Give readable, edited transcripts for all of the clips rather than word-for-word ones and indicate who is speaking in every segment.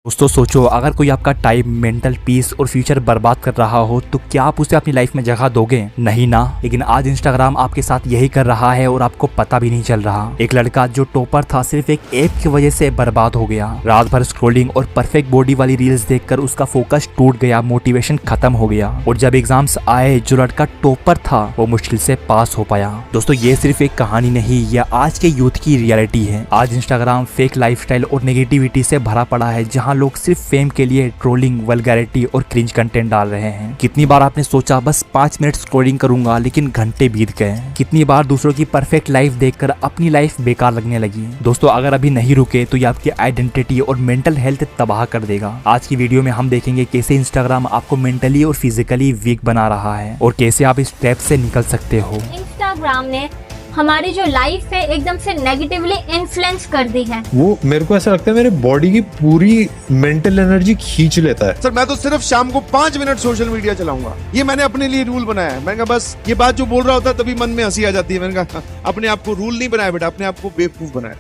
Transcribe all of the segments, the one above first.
Speaker 1: दोस्तों सोचो, अगर कोई आपका टाइम, मेंटल पीस और फ्यूचर बर्बाद कर रहा हो तो क्या आप उसे अपनी लाइफ में जगह दोगे? नहीं ना। लेकिन आज इंस्टाग्राम आपके साथ यही कर रहा है और आपको पता भी नहीं चल रहा। एक लड़का जो टॉपर था सिर्फ एक ऐप की वजह से बर्बाद हो गया। रात भर स्क्रोलिंग और परफेक्ट बॉडी वाली रील्स देखकर उसका फोकस टूट गया, मोटिवेशन खत्म हो गया और जब एग्जाम्स आए जो लड़का टॉपर था वो मुश्किल से पास हो पाया। दोस्तों ये सिर्फ एक कहानी नहीं, यह आज के यूथ की रियलिटी है। आज इंस्टाग्राम फेक लाइफस्टाइल और नेगेटिविटी से भरा पड़ा है, जहाँ लोग सिर्फ फेम के लिए ट्रोलिंग, वल्गैरिटी और क्रिंज कंटेंट डाल रहे हैं। कितनी बार आपने सोचा बस 5 मिनट स्क्रोलिंग करूंगा, लेकिन घंटे बीत गए। कितनी बार दूसरों की परफेक्ट लाइफ देखकर अपनी लाइफ बेकार लगने लगी। दोस्तों अगर अभी नहीं रुके तो ये आपकी आइडेंटिटी और मेंटल हेल्थ तबाह कर देगा। आज की वीडियो में हम देखेंगे कैसे इंस्टाग्राम आपको मेंटली और फिजिकली वीक बना रहा है और कैसे आप इस ट्रैप से निकल सकते हो।
Speaker 2: इंस्टाग्राम ने हमारी जो लाइफ है एकदम से नेगेटिवली इन्फ्लुएंस कर दी है। वो
Speaker 3: मेरे को ऐसा लगता है मेरे बॉडी की पूरी मेंटल एनर्जी खींच लेता है।
Speaker 4: सर मैं तो सिर्फ शाम को 5 मिनट सोशल मीडिया चलाऊंगा, ये मैंने अपने लिए रूल बनाया है। मैंने कहा बस ये बात जो बोल रहा होता है तभी मन में हंसी आ जाती है। मैंने कहा अपने आप को रूल नहीं बनाया बेटा, अपने आप को बेवकूफ बनाया।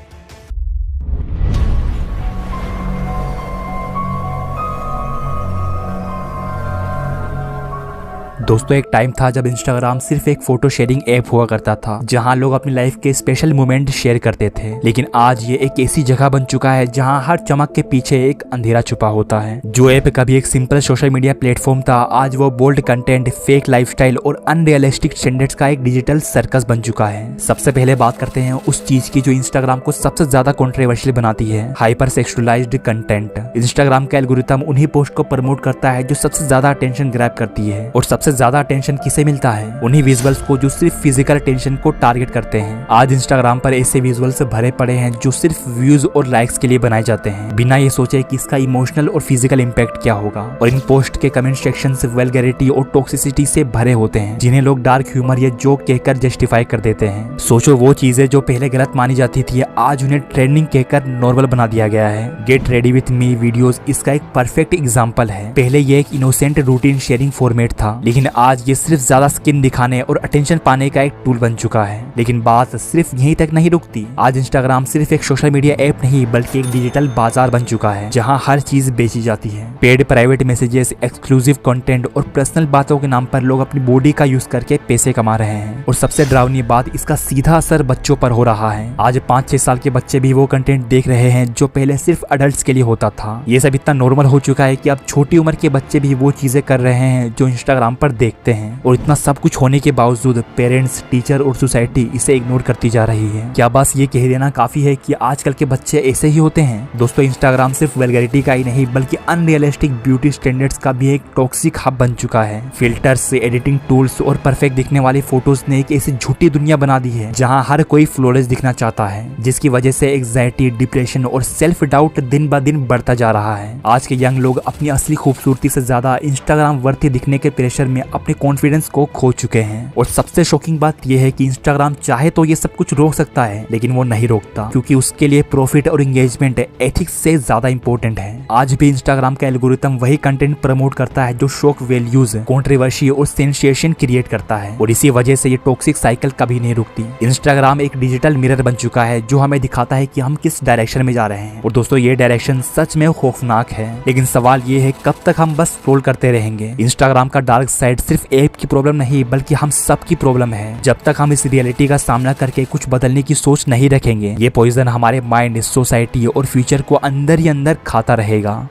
Speaker 1: दोस्तों एक टाइम था जब इंस्टाग्राम सिर्फ एक फोटो शेयरिंग ऐप हुआ करता था, जहां लोग अपनी लाइफ के स्पेशल मोमेंट शेयर करते थे। लेकिन आज ये एक ऐसी जगह बन चुका है जहां हर चमक के पीछे एक अंधेरा छुपा होता है। जो ऐप कभी एक सिंपल सोशल मीडिया प्लेटफॉर्म था, आज वो बोल्ड कंटेंट, फेक लाइफस्टाइल और अनरियलिस्टिक स्टैंडर्ड्स का एक डिजिटल सर्कस बन चुका है। सबसे पहले बात करते हैं उस चीज की जो इंस्टाग्राम को सबसे ज्यादा कंट्रोवर्शियल बनाती है, हाइपर सेक्सुअलाइज्ड कंटेंट। इंस्टाग्राम का एल्गोरिथम उन्हीं पोस्ट को प्रमोट करता है जो सबसे ज्यादा अटेंशन ग्रैब करती है। और सबसे ज्यादा अटेंशन किसे मिलता है? उन्हीं विजुअल्स को जो सिर्फ फिजिकल अटेंशन को टारगेट करते हैं। आज इंस्टाग्राम पर ऐसे विजुअल्स भरे पड़े हैं जो सिर्फ व्यूज और लाइक्स के लिए बनाए जाते हैं, बिना ये सोचे कि इसका इमोशनल और फिजिकल इम्पैक्ट क्या होगा। और इन पोस्ट के कमेंट सेक्शंस वल्गैरिटी और टॉक्सिसिटी से भरे होते हैं, जिन्हें लोग डार्क ह्यूमर या जोक कहकर जस्टिफाई कर देते हैं। सोचो वो चीजें जो पहले गलत मानी जाती थी आज उन्हें ट्रेंडिंग कहकर नॉर्मल बना दिया गया है। Get ready with me videos इसका एक परफेक्ट एग्जांपल है। पहले ये एक इनोसेंट रूटीन शेयरिंग फॉर्मेट था, लेकिन आज ये सिर्फ ज्यादा स्किन दिखाने और अटेंशन पाने का एक टूल बन चुका है। लेकिन बात सिर्फ यहीं तक नहीं रुकती। आज इंस्टाग्राम सिर्फ एक सोशल मीडिया ऐप नहीं बल्कि एक डिजिटल बाजार बन चुका है, जहां हर चीज बेची जाती है। Paid private messages, exclusive content और पर्सनल बातों के नाम पर लोग अपनी बॉडी का यूज करके पैसे कमा रहे हैं। और सबसे डरावनी बात, इसका सीधा असर बच्चों पर हो रहा है। आज 5-6 साल के बच्चे भी वो कंटेंट देख रहे हैं जो पहले सिर्फ अडल्ट के लिए होता था। ये सब इतना नॉर्मल हो चुका है कि अब छोटी उम्र के बच्चे भी वो चीजें कर रहे हैं जो इंस्टाग्राम पर देखते हैं। और इतना सब कुछ होने के बावजूद पेरेंट्स, टीचर और सोसाइटी इसे इग्नोर करती जा रही है। क्या बस ये कह देना काफी है कि आजकल के बच्चे ऐसे ही होते हैं? दोस्तों इंस्टाग्राम सिर्फ वल्गैरिटी का ही नहीं बल्कि अनरियलिस्टिक ब्यूटी स्टैंडर्ड्स का भी एक टॉक्सिक हब बन चुका है। फिल्टर्स, एडिटिंग टूल्स और परफेक्ट दिखने वाली फोटोज ने एक ऐसी झूठी दुनिया बना दी है जहाँ हर कोई फ्लॉलेस दिखना चाहता है, जिसकी वजह से एंजाइटी, डिप्रेशन और सेल्फ डाउट दिन ब दिन बढ़ता जा रहा है। आज के यंग लोग अपनी असली खूबसूरती से ज्यादा इंस्टाग्राम वर्थी दिखने के प्रेशर में अपने कॉन्फिडेंस को खो चुके हैं। और सबसे शॉकिंग बात यह है कि इंस्टाग्राम चाहे तो ये सब कुछ रोक सकता है, लेकिन वो नहीं रोकता, क्योंकि उसके लिए प्रॉफिट और एंगेजमेंट एथिक्स से ज्यादा इंपॉर्टेंट है। आज भी इंस्टाग्राम का एल्गोरिथम वही कंटेंट प्रमोट करता है जो शॉक वैल्यूज, कंट्रोवर्सी और सेंसेशन क्रिएट करता है, और इसी वजह से ये टॉक्सिक साइकिल कभी नहीं रुकती। इंस्टाग्राम एक डिजिटल मिरर बन चुका है जो हमें दिखाता है कि हम किस डायरेक्शन में जा रहे हैं। और दोस्तों ये डायरेक्शन सच में खौफनाक है, लेकिन सवाल ये है कब तक हम बस स्क्रॉल करते रहेंगे? इंस्टाग्राम का डार्क साइड सिर्फ ऐप की प्रॉब्लम नहीं बल्कि हम सबकी प्रॉब्लम है। जब तक हम इस रियलिटी का सामना करके कुछ बदलने की सोच नहीं रखेंगे, ये पॉइजन हमारे माइंड, सोसाइटी और फ्यूचर को अंदर ही अंदर खाता रहेगा।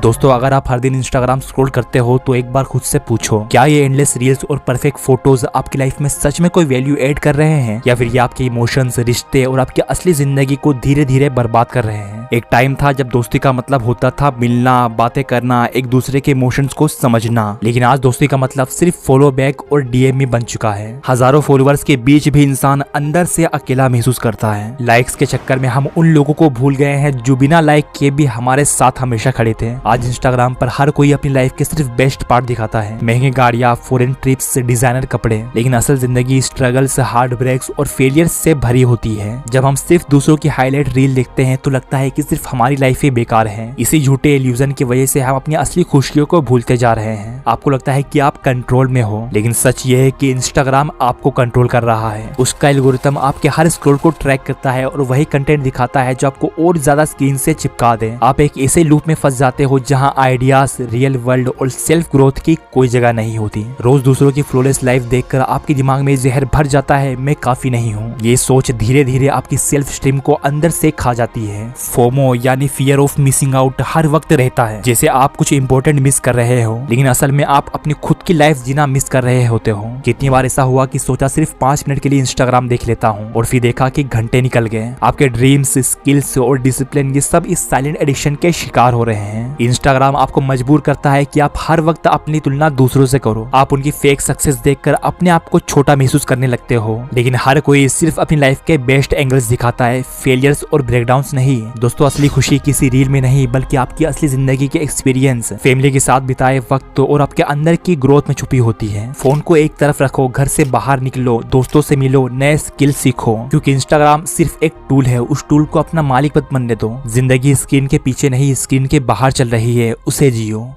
Speaker 1: दोस्तों अगर आप हर दिन इंस्टाग्राम स्क्रॉल करते हो तो एक बार खुद से पूछो, क्या ये एंडलेस रील्स और परफेक्ट फोटोज आपकी लाइफ में सच में कोई वैल्यू ऐड कर रहे हैं, या फिर ये आपके इमोशंस, रिश्ते और आपकी असली जिंदगी को धीरे धीरे बर्बाद कर रहे हैं? एक टाइम था जब दोस्ती का मतलब होता था मिलना, बातें करना, एक दूसरे के इमोशंस को समझना, लेकिन आज दोस्ती का मतलब सिर्फ फॉलो बैक और डीएम में बन चुका है। हजारों फॉलोअर्स के बीच भी इंसान अंदर से अकेला महसूस करता है। लाइक्स के चक्कर में हम उन लोगों को भूल गए हैं जो बिना लाइक के भी हमारे साथ हमेशा खड़े थे। आज इंस्टाग्राम पर हर कोई अपनी लाइफ के सिर्फ बेस्ट पार्ट दिखाता है, महंगी गाड़ियां, फॉरेन ट्रिप्स, डिजाइनर कपड़े, लेकिन असल जिंदगी स्ट्रगल्स, हार्ट ब्रेक्स और फेलियर्स से भरी होती है। जब हम सिर्फ दूसरों की हाईलाइट रील देखते हैं तो लगता है कि सिर्फ हमारी लाइफ ही बेकार है। इसी झूठे इल्यूजन की वजह से हम अपनी असली खुशियों को भूलते जा रहे हैं। आपको लगता है कि आप कंट्रोल में हो, लेकिन सच ये है कि इंस्टाग्राम आपको कंट्रोल कर रहा है। उसका एल्गोरिथम आपके हर स्क्रॉल को ट्रैक करता है और वही कंटेंट दिखाता है जो आपको और ज्यादा स्क्रीन से चिपका दे। आप एक ऐसे लूप में फंस जाते हो जहां आइडियाज, रियल वर्ल्ड और सेल्फ ग्रोथ की कोई जगह नहीं होती। रोज दूसरों की फ्लॉलेस लाइफ देखकर आपके दिमाग में जहर भर जाता है, मैं काफी नहीं हूँ। ये सोच धीरे धीरे आपकी सेल्फ स्टीम को अंदर से खा जाती है। फोमो यानी फियर ऑफ मिसिंग आउट हर वक्त रहता है, जैसे आप कुछ इंपॉर्टेंट मिस कर रहे हो, लेकिन असल में आप अपनी खुद की लाइफ जीना मिस कर रहे होते हो। कितनी बार ऐसा हुआ कि सोचा सिर्फ 5 मिनट के लिए इंस्टाग्राम देख लेता हूँ और फिर देखा कि घंटे निकल गए। आपके ड्रीम्स, स्किल्स और डिसिप्लिन ये सब इस साइलेंट एडिक्शन के शिकार हो रहे हैं। इंस्टाग्राम आपको मजबूर करता है कि आप हर वक्त अपनी तुलना दूसरों से करो। आप उनकी फेक सक्सेस देखकर अपने आप को छोटा महसूस करने लगते हो, लेकिन हर कोई सिर्फ अपनी लाइफ के बेस्ट एंगल्स दिखाता है, फेलियर्स और ब्रेकडाउन्स नहीं। दोस्तों, असली खुशी किसी रील में नहीं बल्कि आपकी असली जिंदगी के एक्सपीरियंस, फैमिली के साथ बिताए वक्त और आपके अंदर की ग्रोथ में छुपी होती है। फोन को एक तरफ रखो, घर से बाहर निकलो, दोस्तों से मिलो, नए स्किल सीखो, क्योंकि इंस्टाग्राम सिर्फ एक टूल है। उस टूल को अपना मालिक मत बनने दो। जिंदगी स्क्रीन के पीछे नहीं, स्क्रीन के बाहर चल रही है, उसे जियो।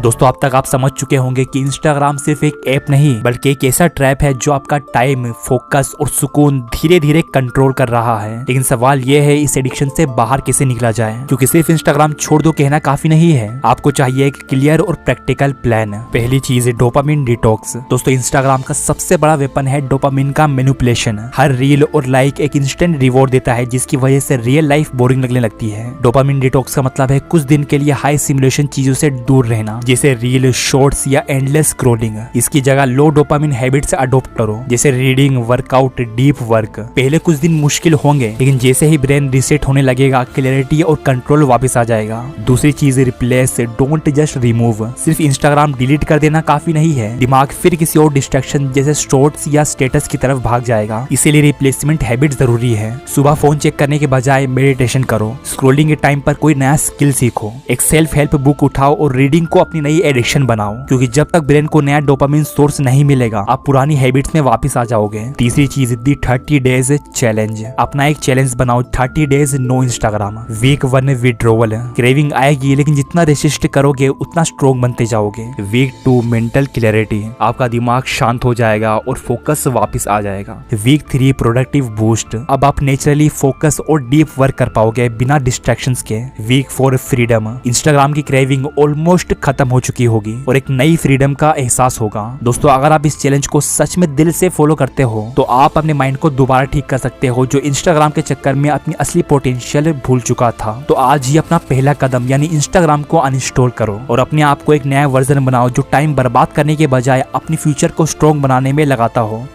Speaker 1: दोस्तों, अब तक आप समझ चुके होंगे कि इंस्टाग्राम सिर्फ एक ऐप नहीं बल्कि एक ऐसा ट्रैप है जो आपका टाइम, फोकस और सुकून धीरे धीरे कंट्रोल कर रहा है। लेकिन सवाल ये है, इस एडिक्शन से बाहर कैसे निकला जाए, क्योंकि सिर्फ इंस्टाग्राम छोड़ दो कहना काफी नहीं है। आपको चाहिए एक क्लियर और प्रैक्टिकल प्लान। पहली चीज है डोपामिन डिटॉक्स। दोस्तों, इंस्टाग्राम का सबसे बड़ा वेपन है डोपामिन का मैनिपुलेशन। हर रील और लाइक एक इंस्टेंट रिवॉर्ड देता है, जिसकी वजह से रियल लाइफ बोरिंग लगने लगती है। डोपामिन डिटॉक्स का मतलब है कुछ दिन के लिए हाई सिमुलेशन चीजों से दूर रहना, जैसे रील, शॉर्ट्स या एंडलेस स्क्रॉलिंग। इसकी जगह लो डोपामिन हैबिट्स अडॉप्ट करो, जैसे रीडिंग, वर्कआउट, डीप वर्क। पहले कुछ दिन मुश्किल होंगे, लेकिन जैसे ही ब्रेन रीसेट होने लगेगा, क्लैरिटी और कंट्रोल वापस आ जाएगा। दूसरी चीज रिप्लेस, डोंट जस्ट रिमूव। सिर्फ इंस्टाग्राम डिलीट कर देना काफी नहीं है, दिमाग फिर किसी और डिस्ट्रैक्शन जैसे शॉर्ट्स या स्टेटस की तरफ भाग जाएगा। इसीलिए रिप्लेसमेंट हैबिट जरूरी है। सुबह फोन चेक करने के बजाय मेडिटेशन करो, स्क्रॉलिंग के टाइम पर कोई नया स्किल सीखो, एक सेल्फ हेल्प बुक उठाओ और रीडिंग को अपनी नई एडिक्शन बनाओ, क्योंकि जब तक ब्रेन को नया डोपामिन सोर्स नहीं मिलेगा, आप पुरानी हैबिट्स में वापस आ जाओगे। तीसरी चीज दी 30 डेज चैलेंज। अपना एक चैलेंज बनाओ, 30 days no Instagram. Week 1 withdrawal. Craving आएगी, लेकिन जितना रेसिस्ट करोगे उतना स्ट्रॉन्ग बनते जाओगे। Week 2 mental clarity. आपका दिमाग शांत हो जाएगा और फोकस वापस आ जाएगा। Week 3 productive boost. अब आप नेचुरली फोकस और डीप वर्क कर पाओगे बिना डिस्ट्रैक्शंस के। Week 4 freedom. इंस्टाग्राम की क्रेविंग ऑलमोस्ट खत्म हो चुकी होगी और एक नई फ्रीडम का एहसास होगा। दोस्तों, अगर आप इस चैलेंज को सच में दिल से फॉलो करते हो तो आप अपने माइंड को दोबारा ठीक कर सकते हो, जो इंस्टाग्राम के चक्कर में अपनी असली पोटेंशियल भूल चुका था। तो आज ही अपना पहला कदम यानी इंस्टाग्राम को अनइंस्टॉल करो और अपने आप को एक नया वर्जन बनाओ, जो टाइम बर्बाद करने के बजाय अपनी फ्यूचर को स्ट्रॉन्ग बनाने में लगाता हो।